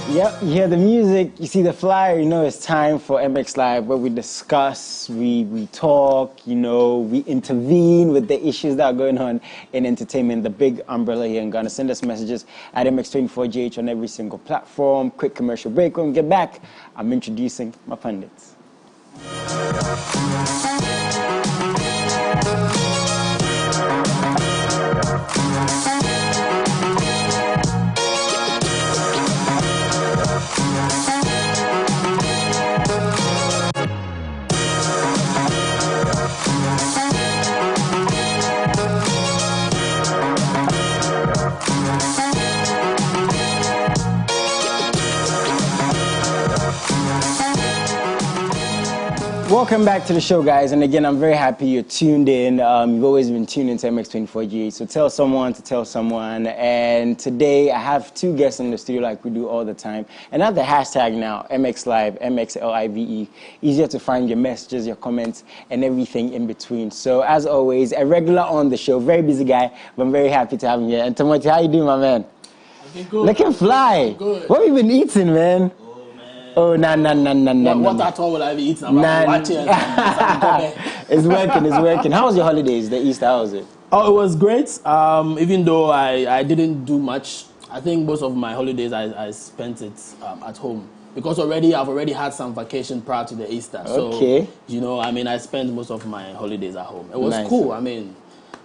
Yep, you hear the music, you see the flyer, you know it's time for MX Live where we discuss, we talk, we intervene with the issues that are going on in entertainment, the big umbrella here in Ghana. Send us messages at MX24GH on every single platform. Quick commercial break. When we get back, I'm introducing my pundits. Welcome back to the show, guys. And again, I'm very happy you're tuned in. You've always been tuned into MX24G. So tell someone to tell someone. And today, I have two guests in the studio like we do all the time. And I have the hashtag now, MX Live, MXLIVE. Easier to find your messages, your comments, and everything in between. So as always, a regular on the show. Very busy guy, but I'm very happy to have him here. And Entamoty, how you doing, my man? Good. Looking fly. Good. What have you been eating, man? Oh, nah. What at all will I be eating? Watching. It's working. How was your holidays, the Easter? How was it? Oh, it was great. Even though I didn't do much, I think most of my holidays I spent it at home. Because I've already had some vacation prior to the Easter. Okay. So, I spent most of my holidays at home. It was nice. Cool.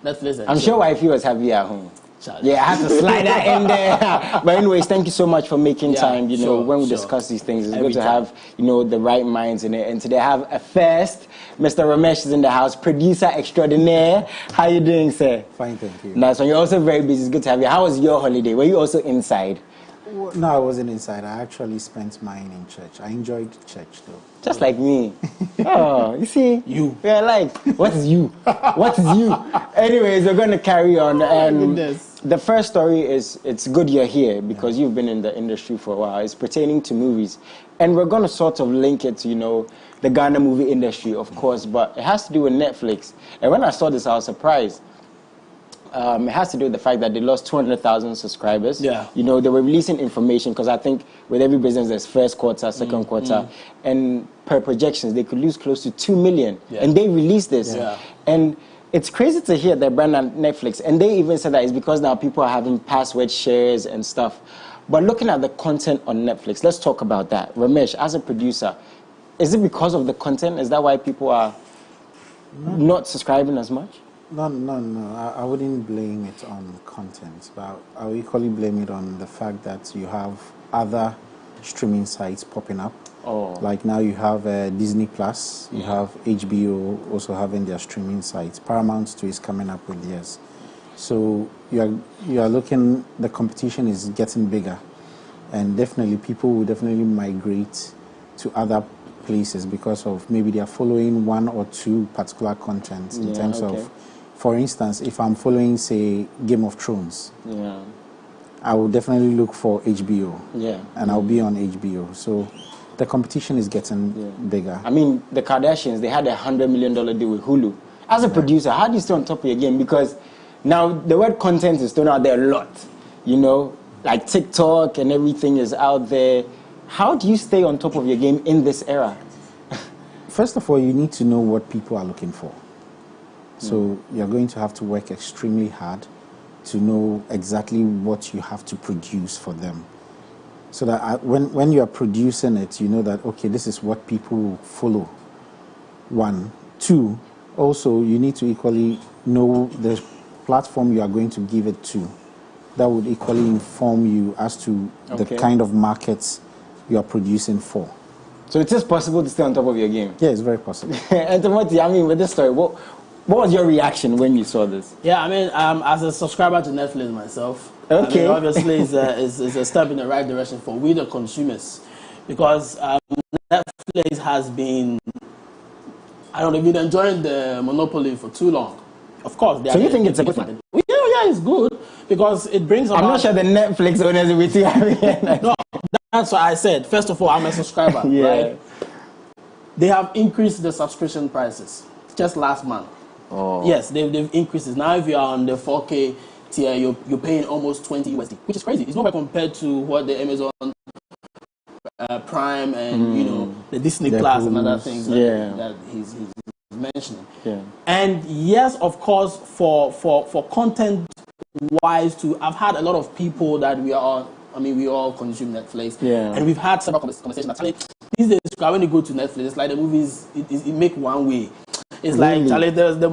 Netflix. I'm sure wifey was happy at home. Charlie. Yeah, I had to slide that in there. But anyways, thank you so much for making time. When we discuss these things, it's good to have, the right minds in it. And today I have a first. Mr. Ramesh is in the house, producer extraordinaire. How you doing, sir? Fine, thank you. Nice one. You're also very busy. It's good to have you. How was your holiday? Were you also inside? No, I wasn't inside. I actually spent mine in church. I enjoyed church, though. Just like me. Oh, you see? You. Yeah, like, what is you? What is you? Anyways, we're going to carry on. The first story is, it's good you're here because you've been in the industry for a while. It's pertaining to movies. And we're going to sort of link it to, the Ghana movie industry, of course, but it has to do with Netflix. And when I saw this, I was surprised. It has to do with the fact that they lost 200,000 subscribers. Yeah. They were releasing information because I think with every business there's first quarter, second quarter, and per projections they could lose close to 2 million. Yeah. And they released this. Yeah. And it's crazy to hear that brand on Netflix. And they even said that it's because now people are having password shares and stuff. But looking at the content on Netflix, let's talk about that. Ramesh, as a producer, is it because of the content? Is that why people are not subscribing as much? No. I wouldn't blame it on content, but I would equally blame it on the fact that you have other streaming sites popping up. Oh. Like now you have Disney Plus, you have HBO also having their streaming sites. Paramount too is coming up with theirs. So you are looking, the competition is getting bigger, and definitely people will definitely migrate to other places because of maybe they are following one or two particular contents in terms of. For instance, if I'm following, say, Game of Thrones, I will definitely look for HBO. Yeah. And I'll be on HBO. So the competition is getting bigger. I mean, the Kardashians, they had $100 million deal with Hulu. As a producer, how do you stay on top of your game? Because now the word content is thrown out there a lot. Like TikTok and everything is out there. How do you stay on top of your game in this era? First of all, you need to know what people are looking for. So you're going to have to work extremely hard to know exactly what you have to produce for them. So that when you are producing it, you know that, okay, this is what people will follow. One. Two, also you need to equally know the platform you are going to give it to. That would equally inform you as to the kind of markets you are producing for. So it is possible to stay on top of your game? Yeah, it's very possible. And with this story, what was your reaction when you saw this? Yeah, as a subscriber to Netflix myself, okay. Obviously it's a step in the right direction for we the consumers, because Netflix has been, been enjoying the monopoly for too long. Of course. So you think it's a good thing? Yeah, it's good because it brings about... I'm not sure the Netflix owners will be too happy. No, that's what I said. First of all, I'm a subscriber, right? They have increased the subscription prices just last month. Oh. Yes, they've increased it. Now if you are on the 4K tier, you're paying almost 20 USD, which is crazy. It's not compared to what the Amazon Prime and the Disney Plus and other things that he's mentioning. Yeah. And yes, of course, for content wise too, I've had a lot of people that we all consume Netflix. Yeah. And we've had several conversations. Actually, these days, when you go to Netflix, it's like the movies, it make one way. It's like, Charlie, there's the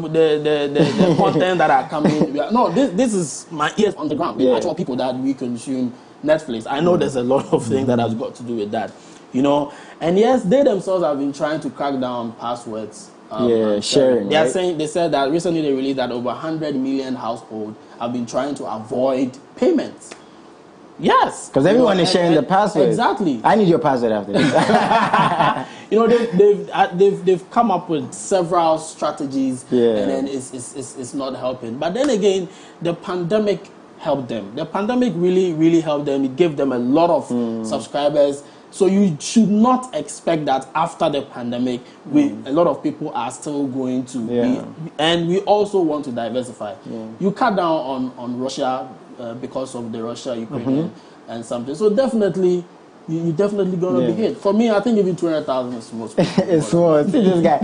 content that are coming. No, this is my ears on the ground. With actual people that we consume Netflix. I know there's a lot of things that has got to do with that. And yes, they themselves have been trying to crack down on passwords. Sharing. They said that recently they released that over 100 million households have been trying to avoid payments. Yes, because everyone is sharing the password. Exactly. I need your password after this. They've come up with several strategies, and then it's not helping. But then again, the pandemic helped them. The pandemic really helped them. It gave them a lot of subscribers. So you should not expect that after the pandemic, a lot of people are still going to be, and we also want to diversify. You cut down on Russia because of the Russia-Ukraine and something. So definitely, you're definitely going to be hit. For me, I think even 200,000 is small. It's small. See this guy.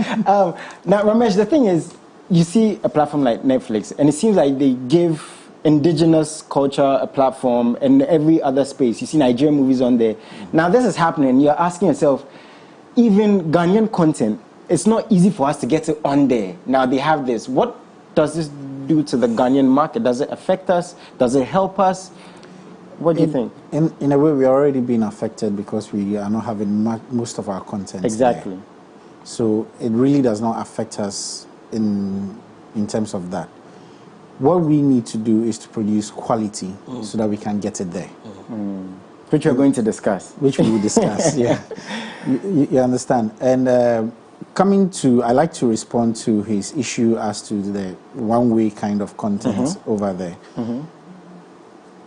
Now, Ramesh, the thing is, you see a platform like Netflix, and it seems like they give indigenous culture a platform and every other space. You see Nigerian movies on there. Now this is happening. You're asking yourself, even Ghanaian content, it's not easy for us to get it on there. Now they have this. What does this do to the Ghanaian market? Does it affect us? Does it help us? What do you think? In a way, we're already being affected because we are not having most of our content exactly there. So it really does not affect us in terms of that. What we need to do is to produce quality so that we can get it there. Which we're going to discuss. Which we will discuss, yeah. You understand? And I like to respond to his issue as to the one-way kind of content over there.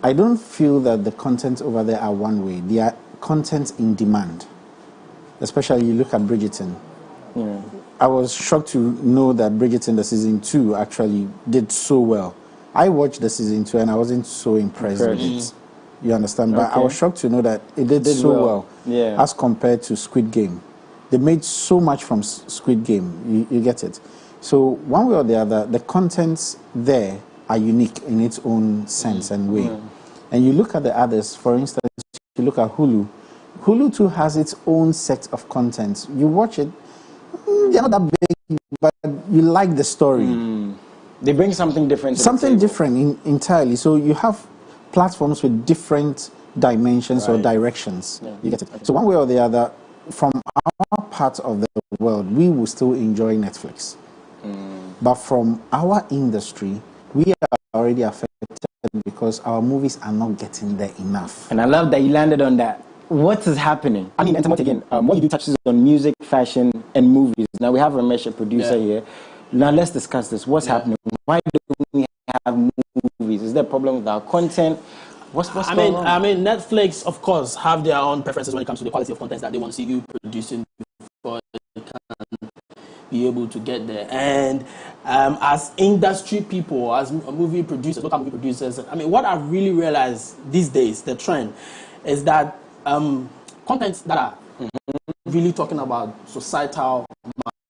I don't feel that the content over there are one-way. They are content in demand. Especially you look at Bridgerton. Yeah. I was shocked to know that Bridgerton, the season 2, actually did so well. I watched the season 2 and I wasn't so impressed with it. You understand? But I was shocked to know that it did so well as compared to Squid Game. They made so much from Squid Game. You get it? So one way or the other, the contents there are unique in its own sense and way. And you look at the others, for instance, you look at Hulu. Hulu too has its own set of content. You watch it, they're not that big, but you like the story. They bring something different to something the table. different entirely. So you have platforms with different dimensions or directions. You get it? So one way or the other, from our part of the world, we will still enjoy Netflix. But from our industry, we are already affected because our movies are not getting there enough. And I love that you landed on that. What is happening? I mean, Entamoty again, what you do touches on music, fashion, and movies. Now we have Ramesh, a producer here. Now let's discuss this. What's happening? Why don't we have movies? Is there a problem with our content? What's going on? I mean, Netflix, of course, have their own preferences when it comes to the quality of content that they want to see you producing before they can be able to get there. And as industry people, as movie producers, local movie producers, I mean, what I've really realized these days, the trend, is that contents that are really talking about societal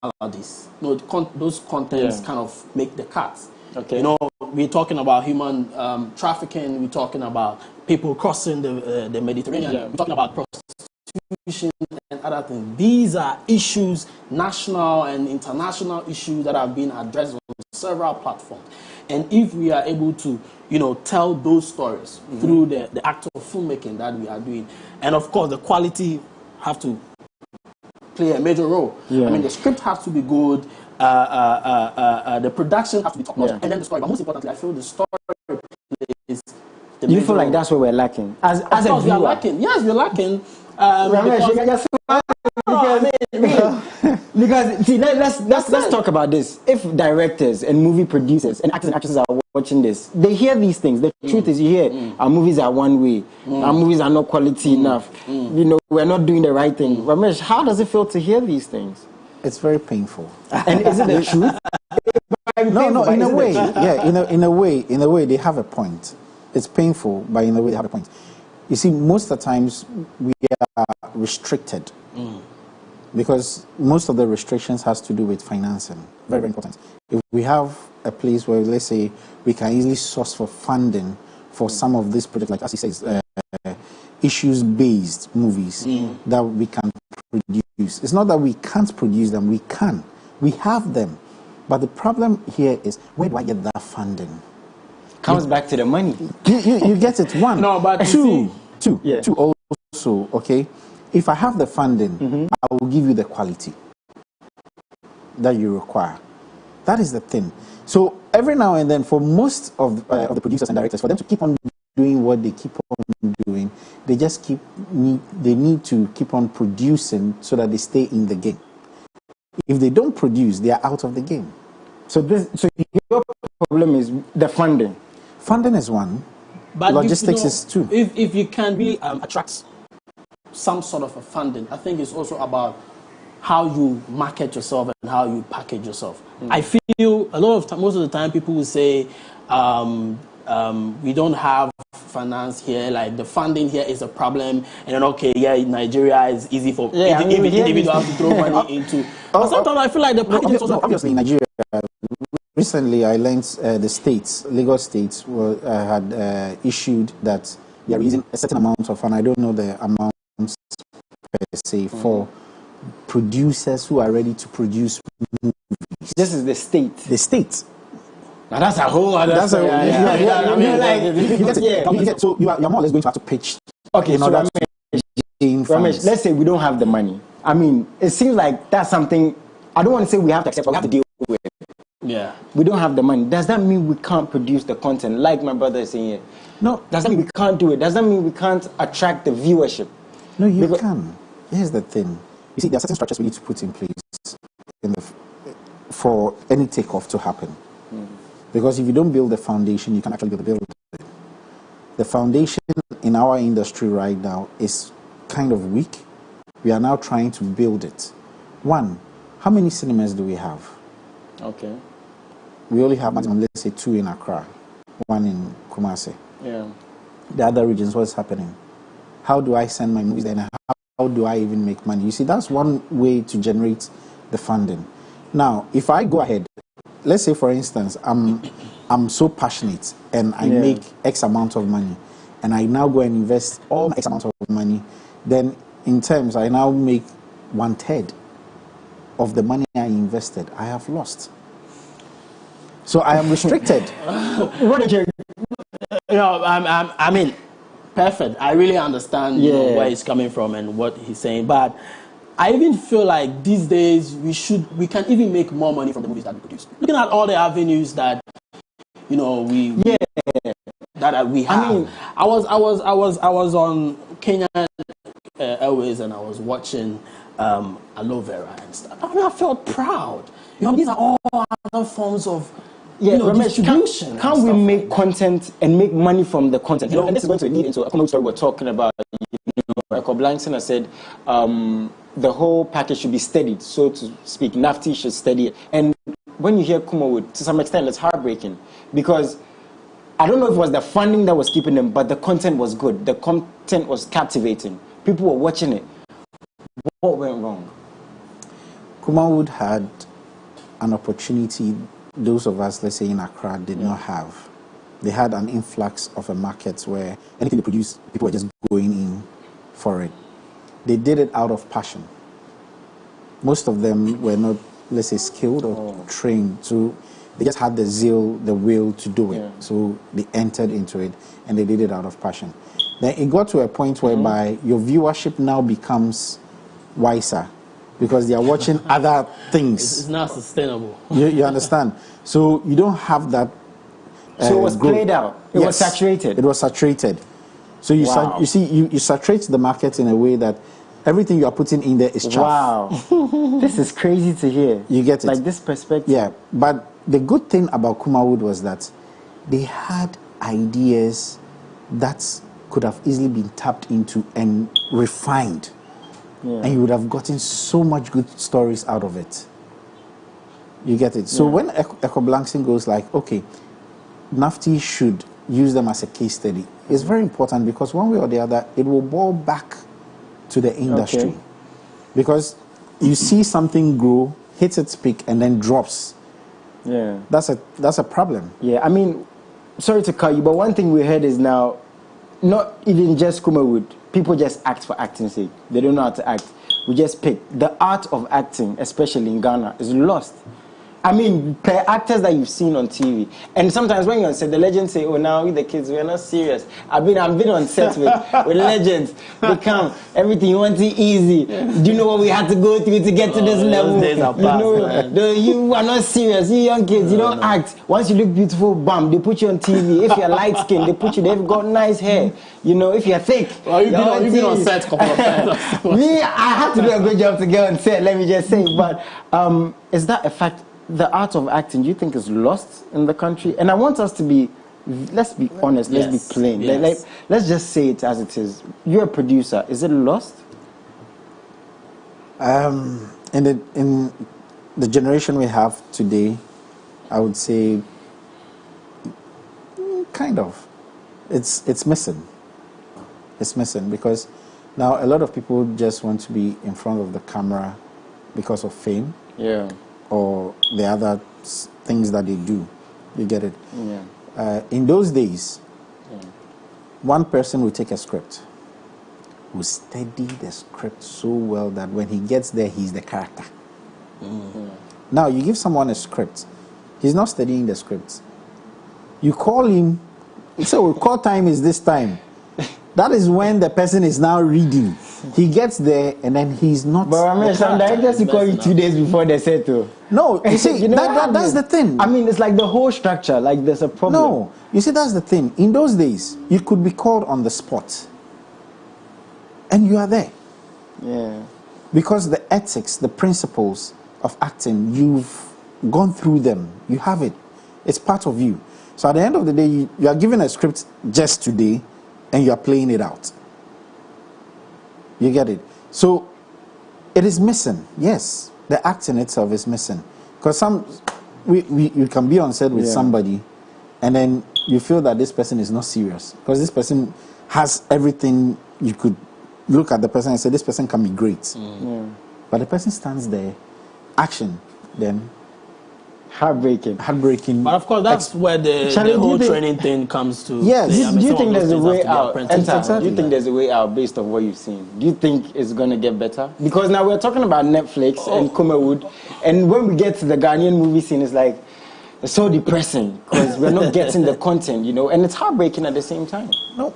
maladies, those contents kind of make the cuts. Okay. We're talking about human trafficking. We're talking about people crossing the Mediterranean. We're talking about prostitution and other things. These are issues, national and international issues that have been addressed on several platforms. And if we are able to, tell those stories through the act of filmmaking that we are doing, and of course the quality have to play a major role. I mean, the script has to be good, the production has to be top notch, and then the story. But most importantly, I feel the story is the You feel like that's where we're lacking? As a viewer? We are lacking. Yes, we're lacking. Because see, let's talk about this. If directors and movie producers and actors and actresses are watching this, they hear these things. The truth is, you hear our movies are one way, our movies are not quality enough. We're not doing the right thing. Ramesh, how does it feel to hear these things? It's very painful. And is it the truth? No, in a way, in a way, they have a point. It's painful, but in a way, they have a point. You see, most of the times we are restricted because most of the restrictions has to do with financing. Very, very important. If we have a place where, let's say, we can easily source for funding for some of these projects, like as he says, issues-based movies that we can produce. It's not that we can't produce them, we can. We have them. But the problem here is, where do I get that funding? Comes back to the money. You get it, one. No, but two also, okay? If I have the funding, I will give you the quality that you require. That is the thing. So every now and then, for most of the producers and directors, for them to keep on doing what they keep on doing, they just they need to keep on producing so that they stay in the game. If they don't produce, they are out of the game. So your problem is the funding. Funding is one. But logistics is two. If you can really attract some sort of a funding, I think it's also about how you market yourself and how you package yourself. I feel a lot of time, most of the time, people will say, we don't have finance here, like the funding here is a problem, and then okay, yeah, Nigeria is easy for individuals to throw money into. But sometimes I feel like the packaging is also obviously in Nigeria. Recently, I learned the states, legal states, had issued that they are using a certain amount of, and I don't know the amounts per se, for producers who are ready to produce movies. This is the state. The state. Now that's a whole other So you're more or less going to have to pitch. Okay, so Ramesh, let's say we don't have the money. I mean, it seems like that's something, I don't want to say we have to accept, but we have to deal with it. Yeah. We don't have the money. Does that mean we can't produce the content like my brother is saying here? No. Does that mean we can't do it? Does that mean we can't attract the viewership? No, you can. Here's the thing. You see, there are certain structures we need to put in place for any takeoff to happen. Because if you don't build the foundation, you can actually build the building. The foundation in our industry right now is kind of weak. We are now trying to build it. One, how many cinemas do we have? Okay. We only have, let's say, 2 in Accra, 1 in Kumasi. Yeah. The other regions, what's happening? How do I send my movies there? How do I even make money? You see, that's one way to generate the funding. Now, if I go ahead, let's say, for instance, I'm so passionate and I make X amount of money, and I now go and invest all my X amount of money, then in terms, I now make 1/3 of the money I invested. I have lost. So I am restricted. What did you? I mean, perfect. I really understand where he's coming from and what he's saying, but I even feel like these days we can even make more money from the movies that we produce. Looking at all the avenues that we have. I mean, I was on Kenya Airways and I was watching Aloe Vera and stuff. I mean, I felt proud. These are all other forms of distribution. Can't we make content and make money from the content? And this is going to lead into a common story we're talking about. Michael Blankson has said the whole package should be studied, so to speak. NAFTI should study it. And when you hear Kumawood, to some extent, it's heartbreaking because I don't know if it was the funding that was keeping them, but the content was good. The content was captivating. People were watching it. What went wrong? Kumawood had an opportunity those of us, let's say in Accra, did not have. They had an influx of a market where anything they produced, people were just going in for it. They did it out of passion. Most of them were not, let's say, skilled or trained, so they just had the zeal, the will to do it. So they entered into it and they did it out of passion. Then it got to a point whereby your viewership now becomes wiser because they are watching other things. It's not sustainable. You understand? So you don't have that. So it was played out. It was saturated. It was saturated. So you you saturate the market in a way that everything you are putting in there is chaff. Wow. This is crazy to hear. You get it? Like this perspective. Yeah. But the good thing about Kumawood was that they had ideas that could have easily been tapped into and refined. And you would have gotten so much good stories out of it. You get it? So when Echo Blankson goes like, okay, NAFTI should use them as a case study. It's very important because one way or the other, it will boil back to the industry. Okay. Because you see something grow, hits its peak, and then drops. Yeah. That's a problem. Yeah, I mean, sorry to cut you, but one thing we heard is now, not even just Kumawood, people just act for acting's sake. They don't know how to act. We just pick. The art of acting, especially in Ghana, is lost. I mean, per actors that you've seen on TV. And sometimes when you're on set, the legends say, oh, now we the kids, we're not serious. I've been on set with legends. They come, everything, you want it easy. Do you know what we had to go through to get to this level? Those days are past, you are not serious. You young kids, you don't act. Once you look beautiful, bam, they put you on TV. If you're light skinned, they put you, they've got nice hair. You know, if you're thick. Well, you've been on set a couple of times. Me, I had to do a good job to get on set, let me just say. But is that a fact? The art of acting, do you think is lost in the country? And I want us to be, let's be honest, let's be plain. Yes. Let's just say it as it is. You're a producer. Is it lost? In the generation we have today, I would say, kind of. It's missing. It's missing because now a lot of people just want to be in front of the camera because of fame. Yeah. Or the other things that they do. You get it? Yeah. In those days, one person will take a script, will study the script so well that when he gets there, he's the character. Now, you give someone a script, he's not studying the script. You call him, you say, well, call time is this time. That is when the person is now reading. He gets there and then he's not. But I mean, some directors will call you 2 days before they set to. No, you see, that's the thing. I mean, it's like the whole structure, like there's a problem. No, you see, that's the thing. In those days, you could be called on the spot. And you are there. Yeah. Because the ethics, the principles of acting, you've gone through them. You have it. It's part of you. So at the end of the day, you are given a script just today, and you are playing it out. You get it? So it is missing. Yes, the acting itself is missing. Because you can be on set with somebody, and then you feel that this person is not serious. Because this person has everything. You could look at the person and say, this person can be great. But the person stands there, action, then heartbreaking. But of course, that's where the whole training thing comes to. Yes. Do you think there's a way out? Exactly. Do you think there's a way out based on what you've seen? Do you think it's going to get better? Because now we're talking about Netflix and Kumawood, and when we get to the Ghanaian movie scene, it's like, it's so depressing because we're not getting the content, you know, and it's heartbreaking at the same time. No,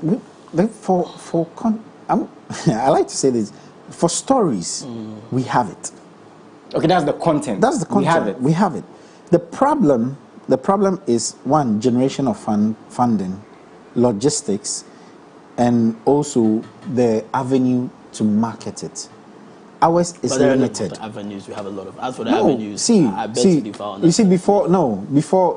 I like to say this. For stories, we have it. Okay, that's the content. That's the content. We have it. The problem is one, generation of funding, logistics, and also the avenue to market it. Ours is limited. But avenues, we have a lot of. As for the avenues, I bet you see, before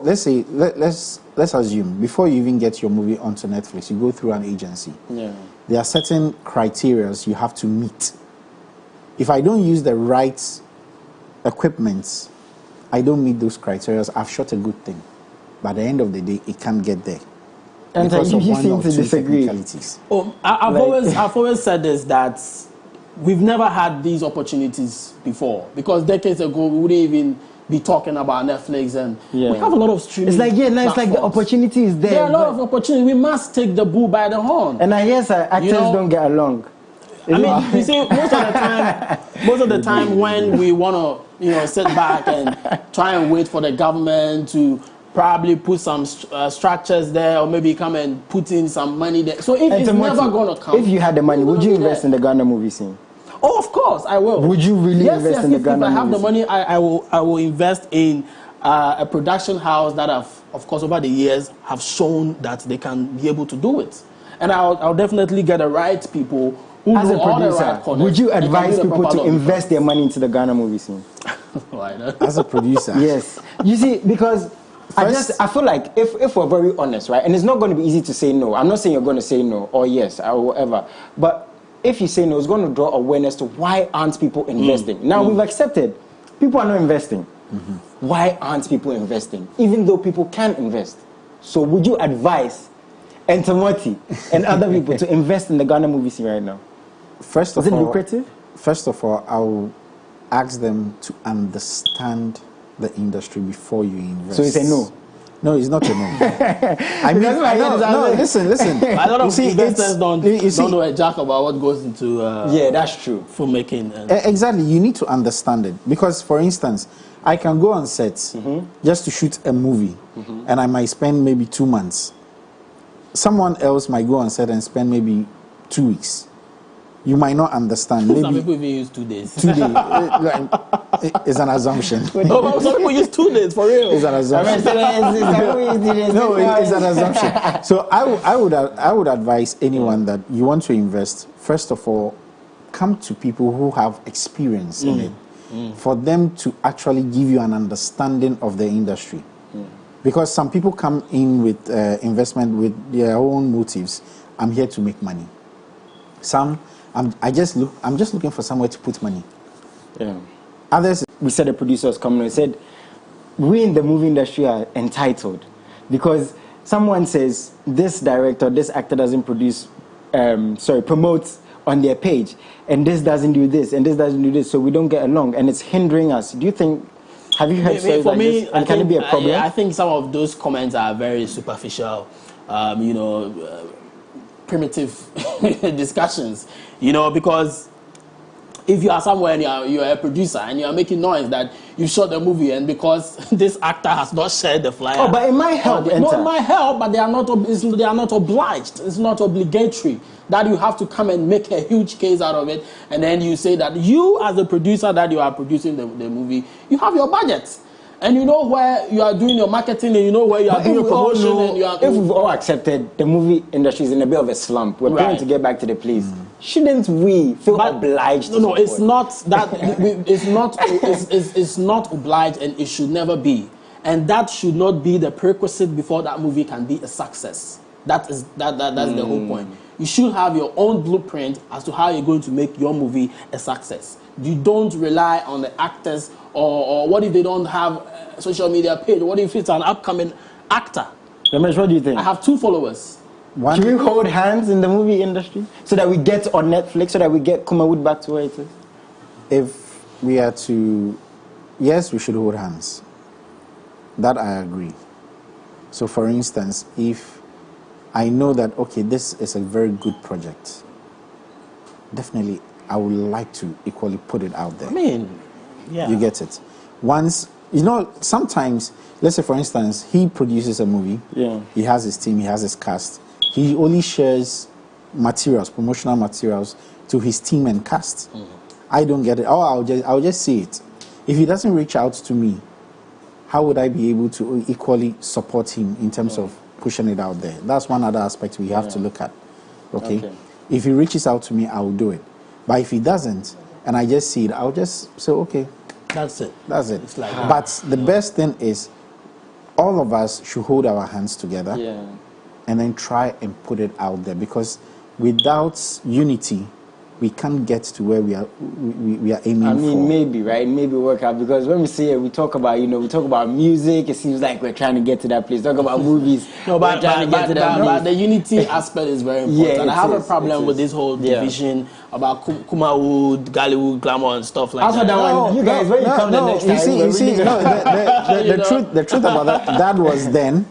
let's say let's assume before you even get your movie onto Netflix, you go through an agency. Yeah. There are certain criteria you have to meet. If I don't use the right equipment, I don't meet those criteria, I've shot a good thing. But at the end of the day, it can't get there. And you seem to disagree. I've always said this, that we've never had these opportunities before. Because decades ago, we wouldn't even be talking about Netflix, and we have a lot of streaming. It's like, it's like the opportunity is there. There are a lot of opportunities. We must take the bull by the horn. And I guess actors don't get along. I mean, you see, most of the time when we want to, sit back and try and wait for the government to probably put some structures there, or maybe come and put in some money there. So if it's never going to come. If you had the money, would you invest in the Ghana movie scene? Oh, of course, I will. Would you really invest in the Ghana movie scene? If I have the money, I will invest in a production house that of course, over the years have shown that they can be able to do it. And I'll definitely get the right people. As a producer, would you advise people to invest their money into the Ghana movie scene? Why not? As a producer? Yes. You see, because I feel like if we're very honest, right, and it's not going to be easy to say no. I'm not saying you're going to say no or yes or whatever. But if you say no, it's going to draw awareness to why aren't people investing. Now, we've accepted people are not investing. Why aren't people investing? Even though people can invest. So would you advise Entamoty and other people to invest in the Ghana movie scene right now? First Is of it all, lucrative? First of all, I'll ask them to understand the industry before you invest. So it's a no. No, it's not a no. I mean, no, listen. A lot of investors don't know a jack about what goes into yeah, that's true. filmmaking. Exactly, you need to understand it because, for instance, I can go on set just to shoot a movie, and I might spend maybe 2 months. Someone else might go on set and spend maybe 2 weeks. You might not understand. Maybe some people even use 2 days. 2 days. It's an assumption. No, some people use 2 days for real. It's an assumption. No, it's an assumption. So I would advise anyone that you want to invest. First of all, come to people who have experience in it, for them to actually give you an understanding of the industry. Because some people come in with investment with their own motives. I'm here to make money. I'm just looking for somewhere to put money. Yeah. Others, we said the producers coming and said, we in the movie industry are entitled because someone says this director, this actor doesn't promotes on their page, and this doesn't do this, and this doesn't do this, so we don't get along, and it's hindering us. Do you think? Have you heard stories like this? And can it be a problem? I think some of those comments are very superficial. Primitive discussions, because if you are somewhere and you are a producer and you are making noise that you shot the movie and because this actor has not shared the flyer. Oh, but it might help. No, it might help, but they are not obliged. It's not obligatory that you have to come and make a huge case out of it, and then you say that you, as a producer, that you are producing the movie, you have your budget. And you know where you are doing your marketing, and you know where you are doing your promotion. And you are. If we've all accepted the movie industry is in a bit of a slump, we're trying to get back to the place. Shouldn't we feel obliged? No, it's not that. It's not obliged, and it should never be. And that should not be the prerequisite before that movie can be a success. That's the whole point. You should have your own blueprint as to how you're going to make your movie a success. You don't rely on the actors, or what if they don't have a social media page? What if it's an upcoming actor? Ramesh, what do you think? I have 2 followers. Should we hold hands in the movie industry so that we get on Netflix, so that we get Kumawood back to where it is? If we are to, yes, we should hold hands. That I agree. So, for instance, if I know that, okay, this is a very good project, definitely I would like to equally put it out there. I mean, yeah. You get it. Once, sometimes, let's say, for instance, he produces a movie. Yeah. He has his team, he has his cast. He only shares materials, promotional materials, to his team and cast. I don't get it. Oh, I'll just see it. If he doesn't reach out to me, how would I be able to equally support him in terms of pushing it out there? That's one other aspect we have to look at. Okay? If he reaches out to me, I will do it. But if he doesn't, and I just see it, I'll just say, okay. That's it. That's it. It's like but the best thing is, all of us should hold our hands together and then try and put it out there, because without unity, we can't get to where we are aiming for. I mean, maybe, right? Maybe work out, because when we say it, we talk about music. It seems like we're trying to get to that place. Talk about movies. No, but the unity aspect is very important. Yeah, and I have a problem with this whole division about Kumawood, Gollywood, glamour, and stuff like that. That one. You guys, when you come the next time, the truth about that was then.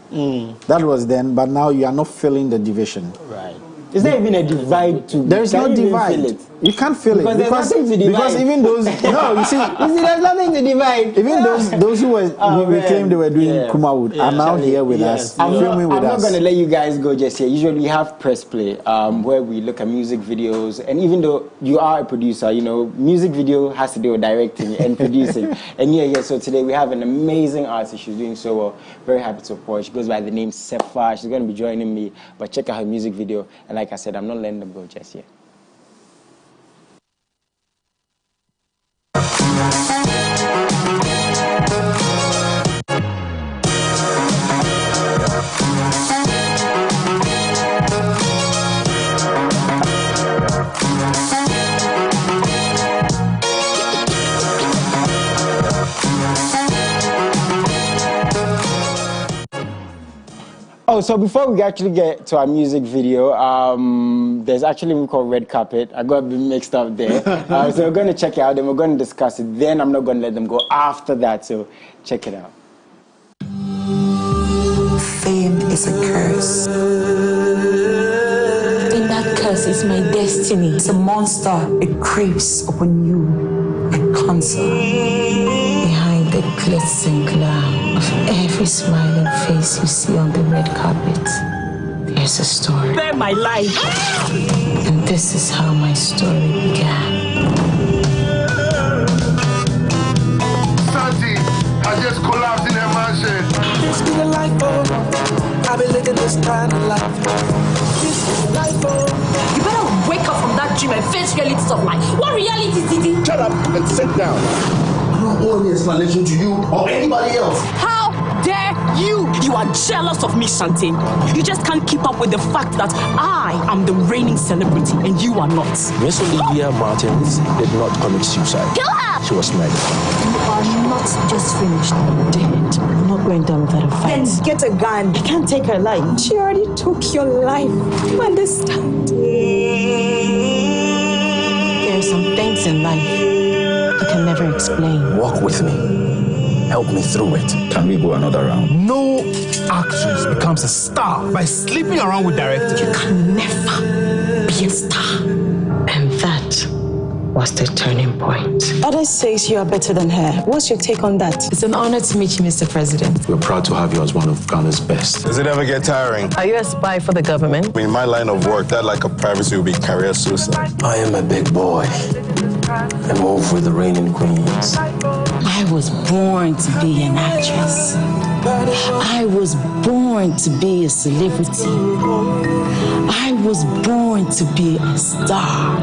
That was then, but now you are not feeling the division. Right. Is there even a divide to? There is no divide. You can't feel because it there's nothing to divide. Because even those there's nothing to divide. Even those who we claimed they were doing Kumawood are now here with us. I'm filming with us. I'm not going to let you guys go just yet. Usually we have press play where we look at music videos, and even though you are a producer, music video has to do with directing and producing. And so today we have an amazing artist. She's doing so well. Very happy to support. She goes by the name S3fa. She's going to be joining me, but check out her music video. And like I said, I'm not letting them go just yet. Oh, so before we actually get to our music video, there's actually one called Red Carpet. I got a bit mixed up there. So we're going to check it out, then we're going to discuss it. Then I'm not going to let them go after that, so check it out. Fame is a curse. And that curse is my destiny. It's a monster. It creeps upon you like cancer. Behind the glitz and glam of every smiling face you see on the red carpet, there's a story. Spare my life. And this is how my story began. Santi has just collapsed in her mansion. This be the life, oh. I've been living this kind of life. This is life, oh. You better wake up from that dream and face realities of life. What reality did it? Shut up and sit down. I don't owe any explanation to you or anybody else. How dare you? You are jealous of me, Shanti. You just can't keep up with the fact that I am the reigning celebrity and you are not. Miss Olivia Martins did not commit suicide. Kill her! She was murdered. You are not just finished, dead. I'm not going down without a fight. Then get a gun. I can't take her life. She already took your life. You understand? There are some things in life you can never explain. Walk with me. Help me through it. Can we go another round? No actress becomes a star by sleeping around with directors. You can never be a star. And that was the turning point. Others say you are better than her. What's your take on that? It's an honor to meet you, Mr. President. We're proud to have you as one of Ghana's best. Does it ever get tiring? Are you a spy for the government? In my line of work, that lack of privacy will be career suicide. I am a big boy. I move with the reigning queens. I was born to be an actress. I was born to be a celebrity. I was born to be a star.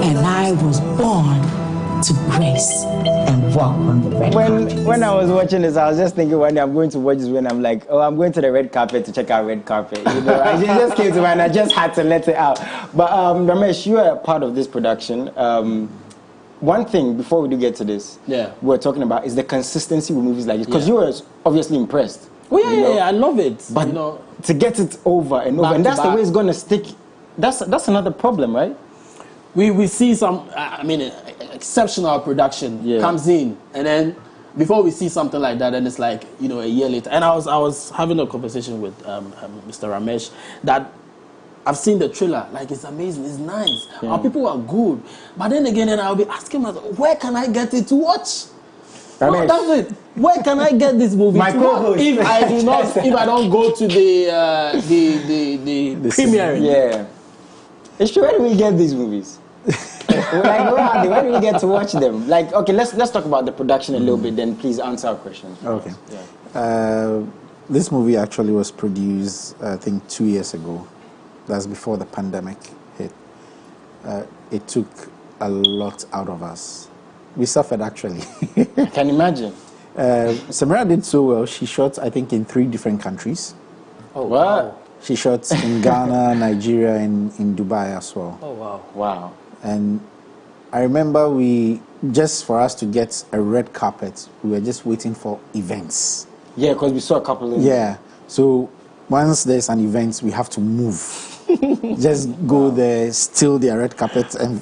And I was born to grace and walk on the red carpet. When I was watching this, I was just thinking one day I'm going to watch this when I'm like, oh, I'm going to the red carpet to check out red carpet. You know, it just came to mind. I just had to let it out. But Ramesh, you are part of this production. One thing before we do get to this, we're talking about is the consistency with movies like this, because you were obviously impressed. Oh yeah, I love it. But you know, to get it over and over, and that's the way it's going to stick. That's another problem, right? we see some, exceptional production comes in, and then before we see something like that, and it's like, you know, a year later. And I was having a conversation with Mr. Ramesh that I've seen the trailer, like it's amazing, it's nice, our people are good, but then again, and I'll be asking myself, where can I get it to watch? No, that's it. Where can I get this movie to watch if I do not, if I don't go to the premiere? Yeah. Where do we get these movies? Where do we get to watch them? Like, okay, let's talk about the production a little bit, then please answer our questions. Okay. This movie actually was produced, I think, 2 years ago. That's before the pandemic hit. It took a lot out of us. We suffered, actually. I can imagine. Samira did so well. She shot, I think, in 3 different countries. Oh, wow. She shot in Ghana, Nigeria, and in Dubai as well. Oh, wow. Wow. And I remember just for us to get a red carpet, we were just waiting for events. Yeah, because we saw a couple of... Yeah. So once there's an event, we have to move. Just go there, steal their red carpet. And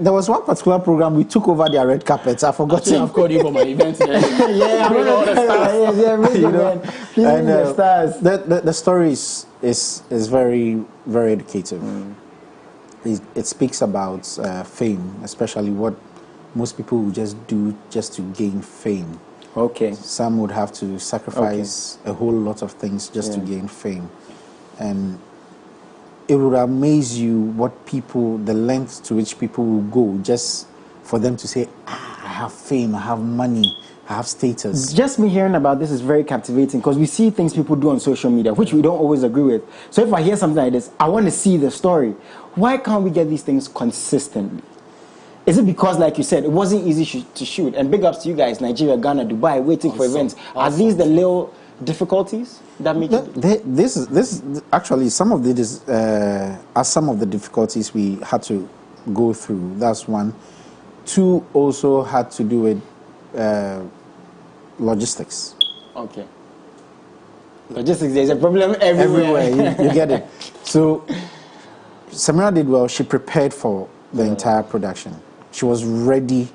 there was one particular program, we took over their red carpets. I forgot I've called you for my event. Yeah, I'm all the stars. The story is very, very educative. It speaks about fame, especially what most people would just do just to gain fame. Okay. Some would have to sacrifice a whole lot of things just to gain fame. And it would amaze you the lengths to which people will go just for them to say, I have fame, I have money, I have status. Just me hearing about this is very captivating because we see things people do on social media, which we don't always agree with. So if I hear something like this, I want to see the story. Why can't we get these things consistently? Is it because, like you said, it wasn't easy to shoot? And big ups to you guys, Nigeria, Ghana, Dubai, waiting for events. Are these the little difficulties that make it? This is actually some of the difficulties we had to go through. That's one. 2 also had to do with logistics. Okay. Logistics, there's a problem everywhere. You get it. So Samira did well. She prepared for the entire production. She was ready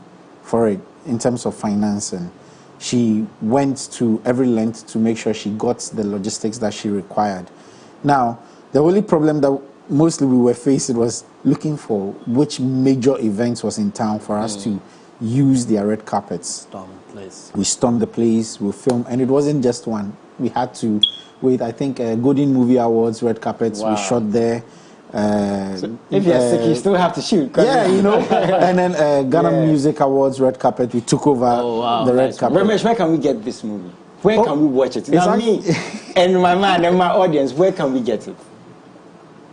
for it in terms of financing. She went to every length to make sure she got the logistics that she required. Now, the only problem that mostly we were facing was looking for which major events was in town for us to use their red carpets. We stormed the place, we filmed, and it wasn't just one. We had to wait, I think, Golden Movie Awards, red carpets, we shot there. So if you're sick, you still have to shoot. Yeah, you know. And then Ghana Music Awards, red carpet, we took over the red carpet. Ramesh, where can we get this movie? Where can we watch it? Now me and my man and my audience, where can we get it?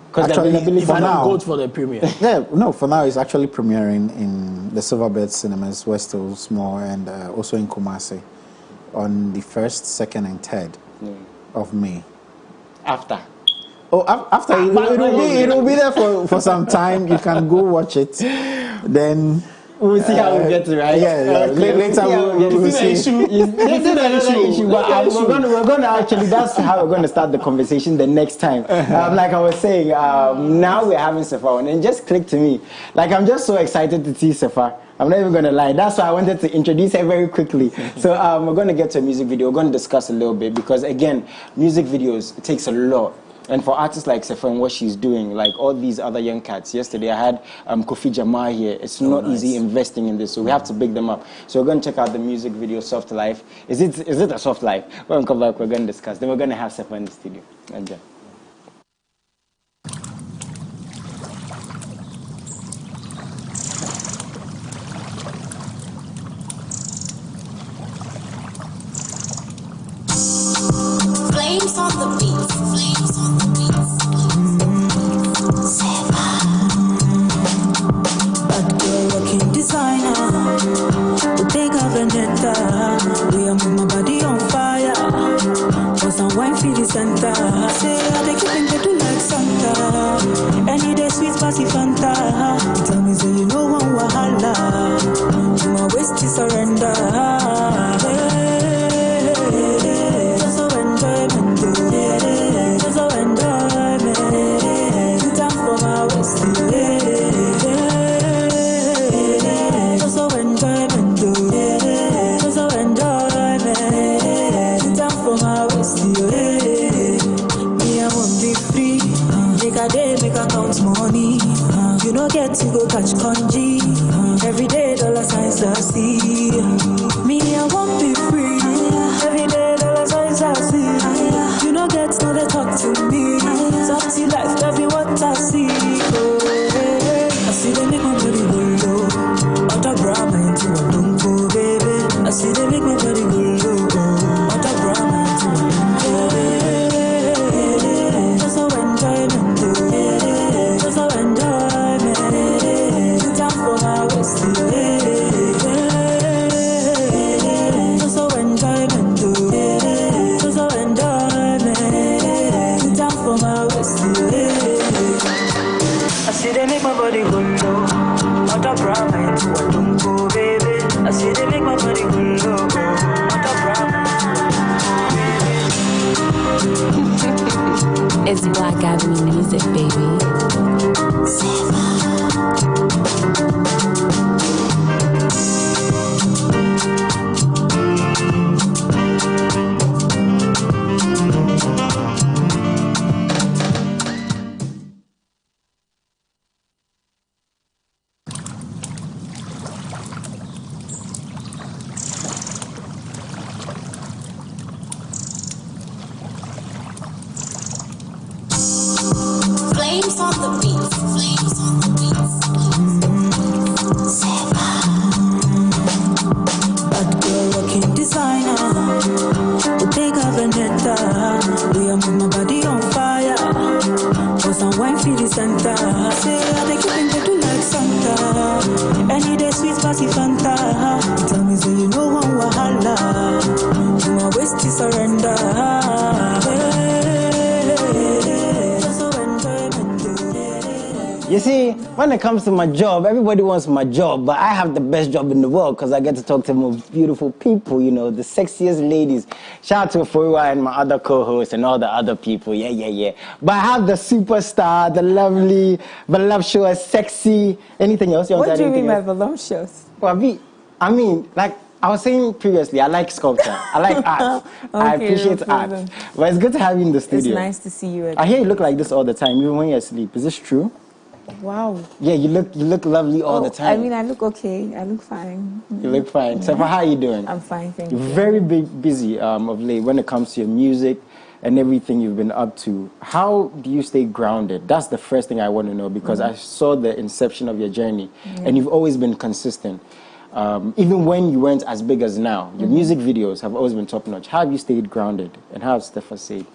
Because if I don't go for the premiere. For now it's actually premiering in the Silverbird Cinemas, West Hills Mall, and also in Kumasi on the 1st, 2nd, and 3rd of May. After it'll be there for some time. You can go watch it. Then we'll see how we get it, right? Later we'll see. But we're gonna actually, that's how we're gonna start the conversation the next time. Like I was saying, now we're having S3fa on, and it just clicked to me. Like, I'm just so excited to see S3fa. I'm not even gonna lie. That's why I wanted to introduce her very quickly. So we're gonna get to a music video. We're gonna discuss a little bit, because again, music videos, it takes a lot. And for artists like S3fa and what she's doing, like all these other young cats. Yesterday I had Kofi Jamal here. It's not easy investing in this, so we have to big them up. So we're going to check out the music video, Soft Life. Is it a soft life? When we come back, we're going to discuss. Then we're going to have S3fa in the studio. Enjoy. Flames on the beat. Flames on the beat. Bad girl working designer. We take a vendetta. We are move my body on fire. For some wine for the center. Say I they keeping get to like Santa. Any day sweet spicy Fanta. Tell me say you know one wahala. To my waist to surrender. Get to go catch congee. Every day dollar signs I see. Me I won't be free. Every day dollar signs I see. You know get no they talk to me. Softy life, every what I see. I see they make my body go low. Out of bra man to a don't go baby. I see they make my body go low. Out of bra man to a don't go baby. Just so enjoyment do. Just so enjoyment. It's Black Avenue music, baby. Flames on the beat. Flames on the beat. Bad girl working designer. We take a vendetta. We are move my body on fire. For some wine for the center. Say I they keeping get to like Santa. Any day sweet spicy Fanta. Tell me say you know one wahala. To my waist to surrender. You see, when it comes to my job, everybody wants my job, but I have the best job in the world because I get to talk to the most beautiful people, you know, the sexiest ladies. Shout out to Foiwa and my other co-hosts and all the other people. Yeah. But I have the superstar, the lovely, voluptuous, sexy. Anything else? What do you mean by voluptuous? Well, I mean, like I was saying previously, I like sculpture. I like art. Okay, I appreciate art. But it's good to have you in the studio. It's nice to see you again. I hear you look like this all the time, even when you're asleep. Is this true? Wow. Yeah, you look lovely all the time. I mean, I look okay. I look fine. You look fine. So, how are you doing? I'm fine, thank you. Very busy of late when it comes to your music and everything you've been up to. How do you stay grounded? That's the first thing I want to know because I saw the inception of your journey and you've always been consistent. Even when you weren't as big as now, your music videos have always been top notch. How have you stayed grounded? And how has S3fa stayed?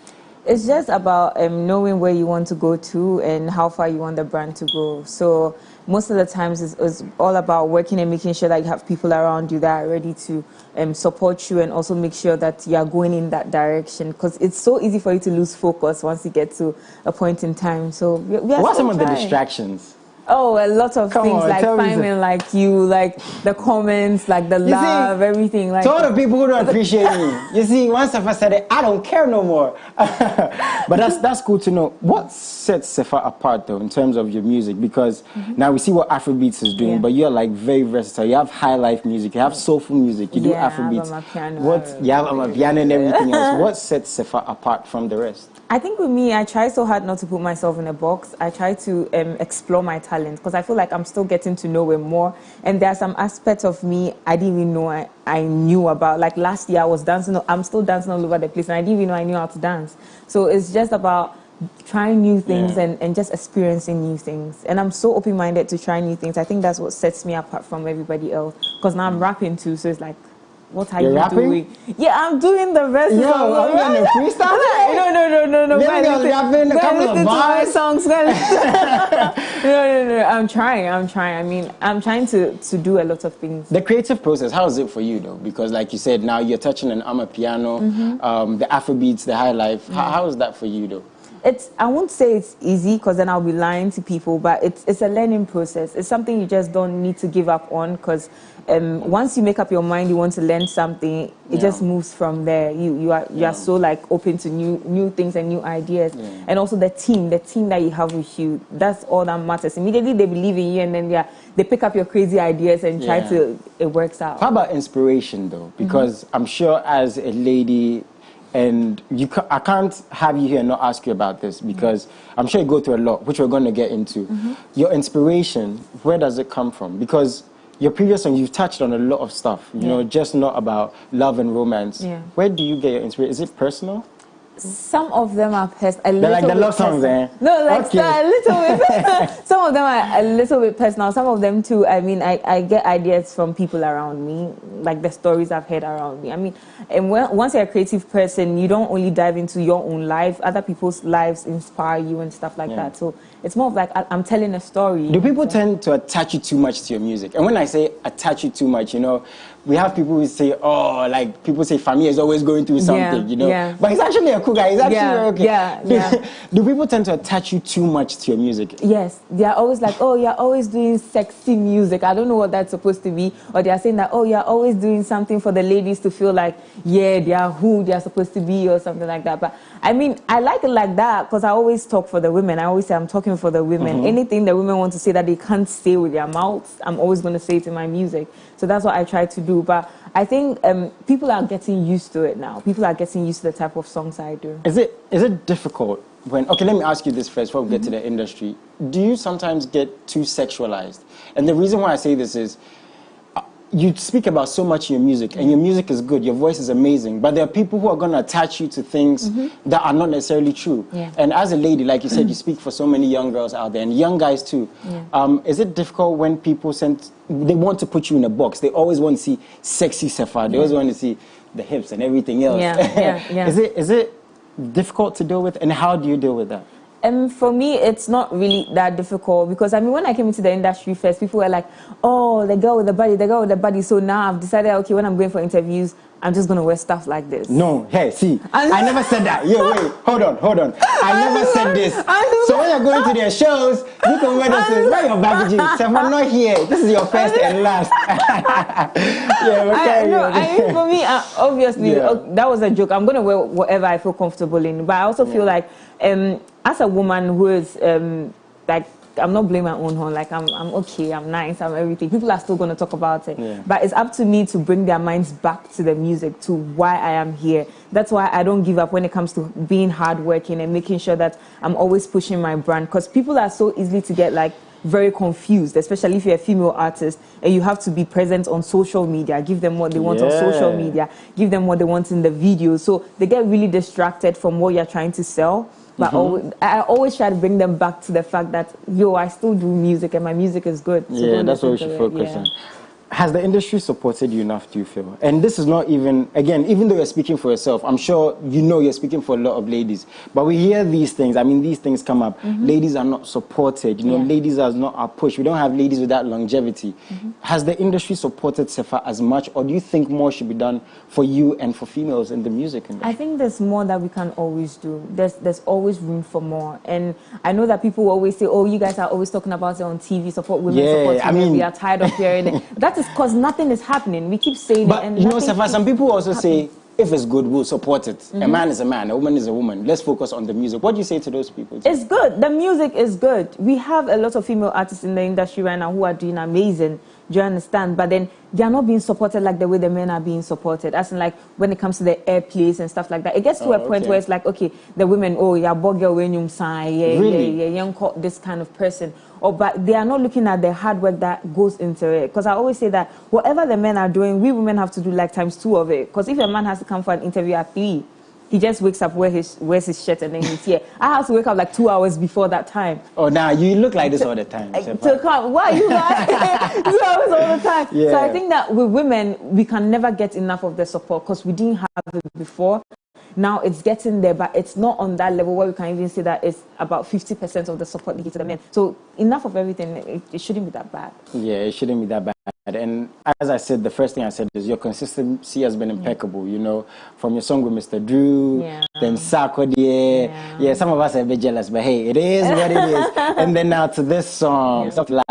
It's just about knowing where you want to go to and how far you want the brand to go. So most of the times it's all about working and making sure that you have people around you that are ready to support you and also make sure that you are going in that direction because it's so easy for you to lose focus once you get to a point in time. So we are what are some of the distractions? Oh, a lot of things like finding like you, like the comments, like the love, everything. Like to all the people who don't appreciate me. You see, once S3fa said it, I don't care no more. But that's cool to know. What sets S3fa apart though in terms of your music? Because now we see what Afrobeats is doing, but you're like very versatile. You have high life music, you have soulful music, you do Afrobeats. You have Amapiano and everything else. What sets S3fa apart from the rest? I think with me, I try so hard not to put myself in a box. I try to explore my talent because I feel like I'm still getting to know it more. And there are some aspects of me I didn't even know I knew about. Like last year, I was dancing. I'm still dancing all over the place, and I didn't even know I knew how to dance. So it's just about trying new things and just experiencing new things. And I'm so open-minded to try new things. I think that's what sets me apart from everybody else. Because now I'm rapping too, so it's like, what are you doing? Yeah, I'm doing the rest. Yo, I'm going to freestyle. No. Maybe I was rapping a couple of bars. Songs. No. I'm trying. I mean, I'm trying to do a lot of things. The creative process, how is it for you though? Because like you said, now you're touching an Amapiano, the Afrobeats, the high life. How is that for you though? I won't say it's easy because then I'll be lying to people, but it's a learning process. It's something you just don't need to give up on because once you make up your mind you want to learn something, it just moves from there. You are so like open to new things and new ideas. And also the team that you have with you, that's all that matters. Immediately they believe in you and then they pick up your crazy ideas and try to, it works out. How about inspiration though? Because I'm sure as a lady, and I can't have you here and not ask you about this because I'm sure you go through a lot, which we're going to get into. Your inspiration, where does it come from? Because your previous song, you've touched on a lot of stuff, you know, just not about love and romance. Where do you get your inspiration? Is it personal? Some of them are personal. They're like the love songs, eh? No, like a little bit. Some of them are a little bit personal. Some of them too. I mean, I get ideas from people around me, like the stories I've heard around me. I mean, and once you're a creative person, you don't only dive into your own life. Other people's lives inspire you and stuff like that. So it's more of like I'm telling a story. Do people tend to attach you too much to your music? And when I say attach you too much, you know, we have people who say, oh, like people say Fami is always going through something, you know. But he's actually a cool guy. He's actually okay. Do people tend to attach you too much to your music? Yes. They are always like, oh, you're always doing sexy music. I don't know what that's supposed to be. Or they are saying that, oh, you're always doing something for the ladies to feel like, yeah, they are who they are supposed to be or something like that. But I mean, I like it like that because I always talk for the women. I always say I'm talking for the women. Anything the women want to say that they can't say with their mouths, I'm always going to say it in my music. So that's what I try to do. But I think people are getting used to it now. People are getting used to the type of songs I do. Is it difficult when... Okay, let me ask you this first before we get to the industry. Do you sometimes get too sexualized? And the reason why I say this is you speak about so much in your music, and your music is good, your voice is amazing, but there are people who are going to attach you to things that are not necessarily true. And as a lady, like you said, you speak for so many young girls out there, and young guys too. Is it difficult when people they want to put you in a box? They always want to see sexy S3fa. They always want to see the hips and everything else. Is it difficult to deal with, and how do you deal with that? For me, it's not really that difficult because, I mean, when I came into the industry first, people were like, oh, the girl with the body, the girl with the body. So now I've decided, okay, when I'm going for interviews, I'm just going to wear stuff like this. No, hey, see, I never said that. Yeah, wait, hold on. I never said this. So when you're going to their shows, you can wear this. Wear your baggages. So if I'm not here, this is your first and last. For me, obviously, that was a joke. I'm going to wear whatever I feel comfortable in. But I also feel like, as a woman who is, like, I'm not blaming my own horn. Like, I'm okay, I'm nice, I'm everything. People are still going to talk about it. Yeah. But it's up to me to bring their minds back to the music, to why I am here. That's why I don't give up when it comes to being hardworking and making sure that I'm always pushing my brand. Because people are so easily to get, like, very confused, especially if you're a female artist and you have to be present on social media. Give them what they want on social media. Give them what they want in the video. So they get really distracted from what you're trying to sell. But I always try to bring them back to the fact that, I still do music and my music is good. So that's what we should focus on. Has the industry supported you enough, do you feel? And this is not even, again, even though you're speaking for yourself, I'm sure you're speaking for a lot of ladies. But we hear these things. I mean, these things come up. Ladies are not supported. Ladies are not pushed. We don't have ladies with that longevity. Has the industry supported S3fa as much, or do you think more should be done for you and for females in the music industry? I think there's more that we can always do. There's always room for more. And I know that people always say, oh, you guys are always talking about it on TV, support women, support women. We are tired of hearing it. That is because nothing is happening. We keep saying it. And S3fa, some people also say, if it's good, we'll support it. A man is a man, a woman is a woman. Let's focus on the music. What do you say to those people? It's good. The music is good. We have a lot of female artists in the industry right now who are doing amazing. Do you understand? But then they are not being supported like the way the men are being supported. As in, like, when it comes to the airplays and stuff like that. It gets to a point where it's like, okay, the women, this kind of person. But they are not looking at the hard work that goes into it. Because I always say that whatever the men are doing, we women have to do like ×2 of it. Because if a man has to come for an interview at 3, he just wakes up, wears his shirt, and then he's here. I have to wake up like 2 hours before that time. Oh, now you look like this all the time. To come, why you guys 2 hours all the time? Yeah. So I think that with women, we can never get enough of the support because we didn't have it before. Now it's getting there, but it's not on that level where we can even say that it's about 50% of the support we give to the men. So enough of everything, it shouldn't be that bad. Yeah, it shouldn't be that bad. And as I said, the first thing I said is your consistency has been impeccable, from your song with Mr. Drew, then Sarkodie. Yeah, some of us are a bit jealous, but hey, it is what it is. And then now to this song, Soft Life.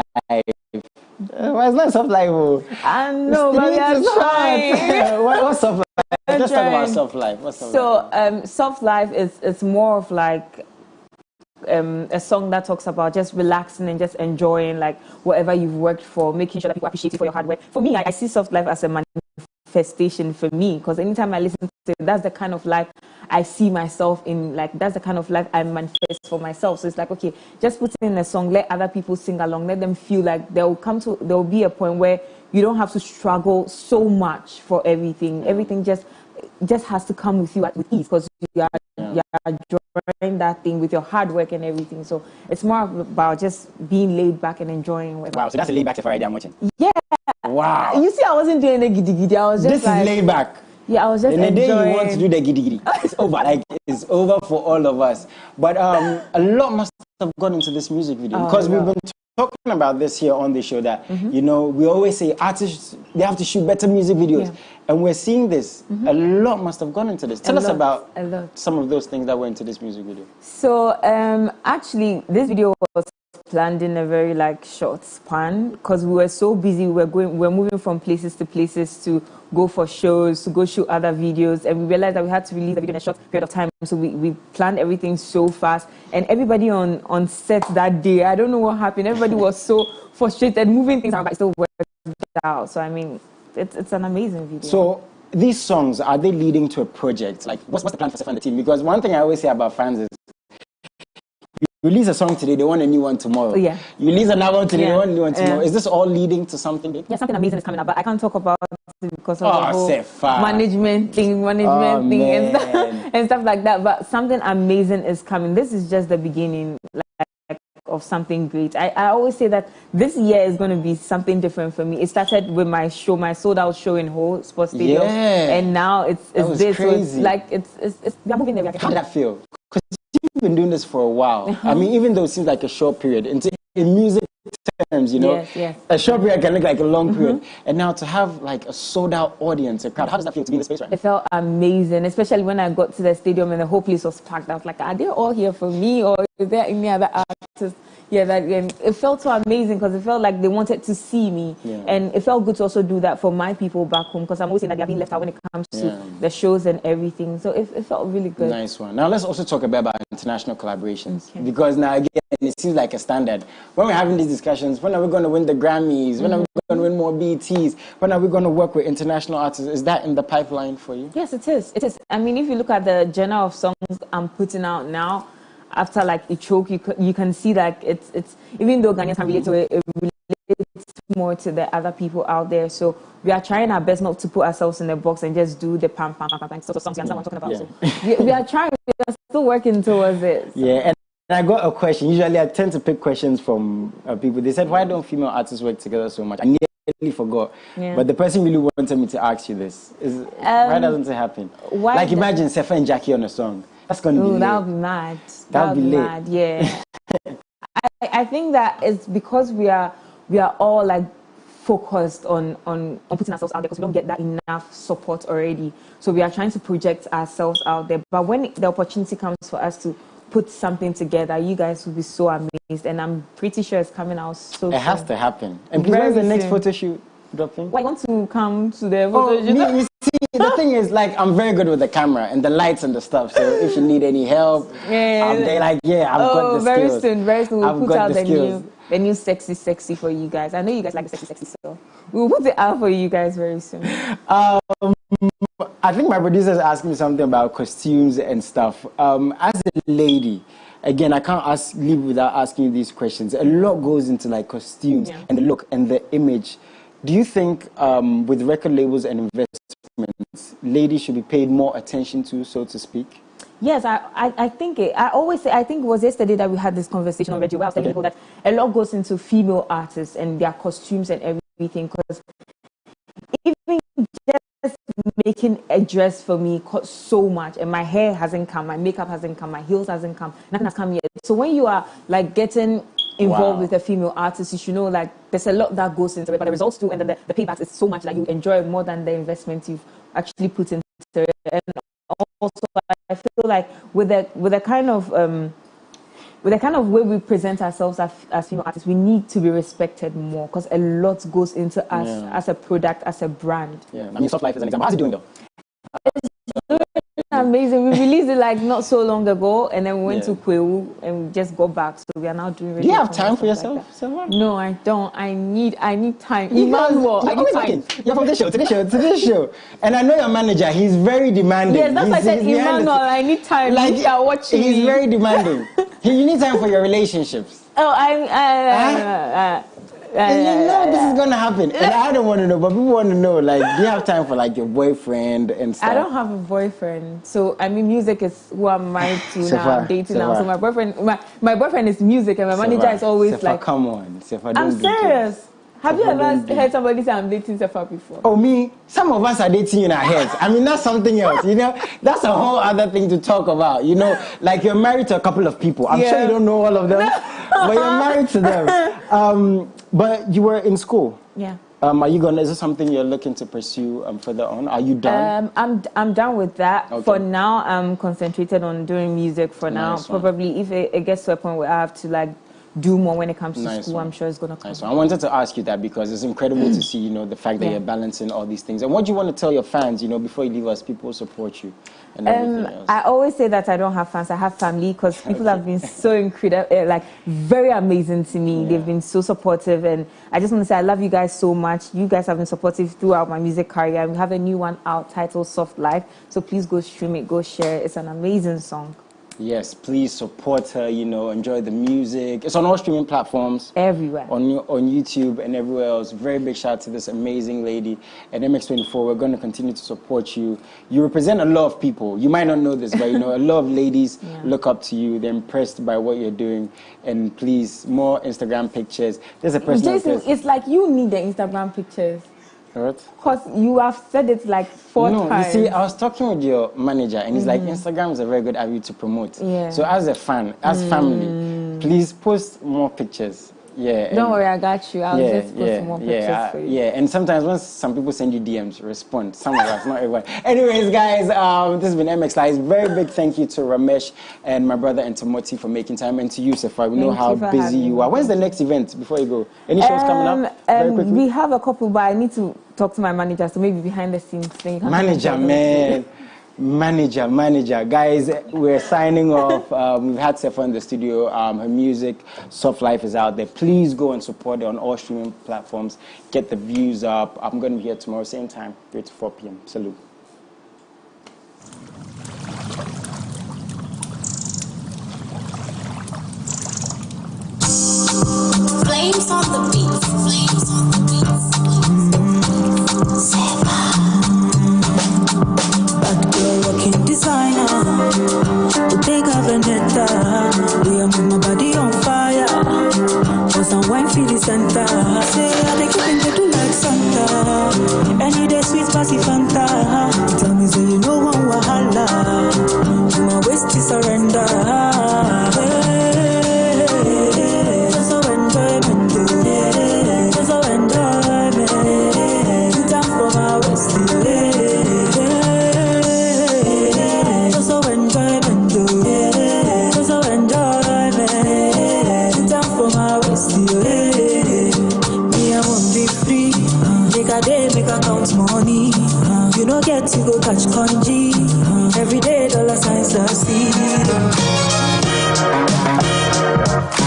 Why is that Soft Life? I know, but we are trying. What's Soft Life? Let's talk about Soft Life. Soft Life is more of like a song that talks about just relaxing and just enjoying like whatever you've worked for, making sure that people appreciate you for your hard work. For me, I see Soft Life as a manifestation for me, because anytime I listen to it, that's the kind of life I see myself in. Like, that's the kind of life I manifest for myself. So it's like, okay, just put in a song, let other people sing along, let them feel like there will be a point where you don't have to struggle so much for everything. Everything just has to come with you with ease, because you are enjoying that thing with your hard work and everything. So it's more about just being laid back and enjoying. Wow, so that's a laid back S3fa idea I'm watching. Yeah. Wow. You see, I wasn't doing the giddy giddy. I was just this is laid back. Yeah, I was just enjoying. The day you want to do the giddy giddy, it's over. Like, it's over for all of us. But a lot must have gone into this music video, because we've been talking about this here on the show that, we always say artists, they have to shoot better music videos. Yeah. And we're seeing this. A lot must have gone into this. Tell us about some of those things that went into this music video. So, actually, this video was planned in a very short span, because we were so busy. We were moving from places to places to go for shows, to go shoot other videos, and we realized that we had to release the video in a short period of time. So we planned everything so fast, and everybody on set that day, I don't know what happened. Everybody was so frustrated, moving things around, but it still worked out. So I mean, it's an amazing video. So these songs, are they leading to a project? Like, what's the plan for S3fa and the team? Because one thing I always say about fans is, you release a song today, they want a new one tomorrow. Yeah. You release another one today, they want a new one tomorrow. Is this all leading to something big? Yeah, something amazing is coming up, but I can't talk about it because of the whole management thing and stuff like that. But something amazing is coming. This is just the beginning of something great. I always say that this year is going to be something different for me. It started with my show, my sold out show in Ho Sports Stadium, and now it's this. Crazy. So it's we are moving there. How did that feel? Because been doing this for a while. I mean, even though it seems like a short period, in music terms, you know, a short period can look like a long period. And now to have like a sold out audience, a crowd, how does that feel to be in the space right now? It felt amazing, especially when I got to the stadium and the whole place was packed. I was like, are they all here for me, or is there any other artists? Yeah, it felt so amazing because it felt like they wanted to see me. And it felt good to also do that for my people back home, because I'm always saying that they're being left out when it comes to the shows and everything. So it felt really good. Nice one. Now let's also talk a bit about international collaborations. Because now again, it seems like a standard. When we're having these discussions, when are we going to win the Grammys? When are we going to win more BETs? When are we going to work with international artists? Is that in the pipeline for you? Yes, it is. It is. I mean, if you look at the genre of songs I'm putting out now, after like a choke, you can see that it's even though Ghanaians can relate to it, it relates more to the other people out there. So we are trying our best not to put ourselves in the box and just do the pam pam pam pam sort of songs. You understand what I'm talking about? So we are trying. We are still working towards it. So. Yeah, and I got a question. Usually I tend to pick questions from people. They said, why don't female artists work together so much? I nearly forgot. But the person really wanted me to ask you this. Why doesn't it happen? Like imagine S3fa and Jackie on a song. That's going to be lit. That would be mad. That would be lit. Mad, yeah. I think that it's because we are all like focused on putting ourselves out there, because we don't get that enough support already. So we are trying to project ourselves out there. But when the opportunity comes for us to put something together, you guys will be so amazed. And I'm pretty sure it's coming out so soon. It has to happen. And please, when's the next photo shoot dropping? Well, I want to come to the photo shoot. The thing is, like, I'm very good with the camera and the lights and the stuff. So if you need any help, they're like, I've got the skills. Very soon, we'll put out the new sexy for you guys. I know you guys like the sexy, so we'll put it out for you guys very soon. I think my producer's asking me something about costumes and stuff. As a lady, again, I can't leave without asking you these questions. A lot goes into like costumes and the look and the image. Do you think with record labels and investments, ladies should be paid more attention to, so to speak? Yes, I think it. I always say, I think it was yesterday that we had this conversation already, where I was telling people that a lot goes into female artists and their costumes and everything, because even just making a dress for me costs so much, and my hair hasn't come, my makeup hasn't come, my heels hasn't come, nothing has come yet. So when you are like getting involved with a female artist, you should know like there's a lot that goes into it, but the results too, and then the payback is so much that you enjoy more than the investment you've actually put into it. And also I feel like with the kind of way we present ourselves as female artists, we need to be respected more, because a lot goes into us as a product, as a brand. I mean, Soft Life is an example. How's it doing though? It's amazing. We released it like not so long ago, and then we went to Kwewu and we just got back. So we are now doing. Do you have time for yourself, like No, I don't. I need time. Emmanuel, I need time. You're from this show to this show, and I know your manager. He's very demanding. Yes, that's why I said, Emmanuel, I need time. Like you are watching. He's very demanding. You need time for your relationships. Oh, you know this is gonna happen, and I don't want to know, but people want to know. Like, do you have time for like your boyfriend and stuff? I don't have a boyfriend, so I mean, music is who I'm married to now. I'm dating now, so my boyfriend is music, and my manager is always like, "Come on, S3fa, I'm serious." Have you ever heard somebody say I'm dating S3fa before? Oh, me? Some of us are dating in our heads. I mean, that's something else, you know? That's a whole other thing to talk about, you know? Like, you're married to a couple of people. I'm sure you don't know all of them, but you're married to them. But you were in school. Yeah. Is this something you're looking to pursue further on? Are you done? I'm done with that. Okay. For now, I'm concentrated on doing music for now. Probably if it gets to a point where I have to, like, do more when it comes to school, I'm sure it's going to come. I wanted to ask you that because it's incredible to see, you know, the fact that you're balancing all these things. And what do you want to tell your fans, you know, before you leave us, people support you and everything else? I always say that I don't have fans, I have family, because people have been so incredible, like very amazing to me. They've been so supportive, and I just want to say I love you guys so much. You guys have been supportive throughout my music career. We have a new one out titled Soft Life, so please go stream it, go share it. It's an amazing song. Yes, please support her, you know, enjoy the music. It's on all streaming platforms. Everywhere. On YouTube and everywhere else. Very big shout out to this amazing lady. At MX24, we're going to continue to support you. You represent a lot of people. You might not know this, but, you know, a lot of ladies look up to you. They're impressed by what you're doing. And please, more Instagram pictures. There's a person. Jason, it's like you need the Instagram pictures. What? Because you have said it like 4 times. No, you see, I was talking with your manager, and he's like, Instagram is a very good avenue to promote. Yeah. So as a fan, as family, please post more pictures. Yeah. Don't worry, I got you. I'll just post some more pictures for you. Yeah, and sometimes when some people send you DMs, respond. Some of us, not everyone. Anyways, guys, this has been MX Live. Very big thank you to Ramesh and my brother Entamoty for making time, and to you, S3fa. We know how busy you are. When's the next event before you go? Any shows coming up? Very quickly? We have a couple, but I need to talk to my manager, so maybe behind the scenes thing. Manager, man. Manager. Guys, we're signing off. We've had S3fa in the studio. Her music, Soft Life, is out there. Please go and support it on all streaming platforms. Get the views up. I'm going to be here tomorrow, same time, 3 to 4 p.m. Salute. Flames on the beat. Flames on the beat. Working designer, the big Veneta. We are move my body on fire. Cause I'm wine for the center. Say I they keeping the do like Santa. Any day sweet spicy Fanta. Tell me say you know one wahala. To my waist to surrender. Just so enjoyment. Just so enjoyment. Time for my waist. Make a count money. You don't get to go catch congee.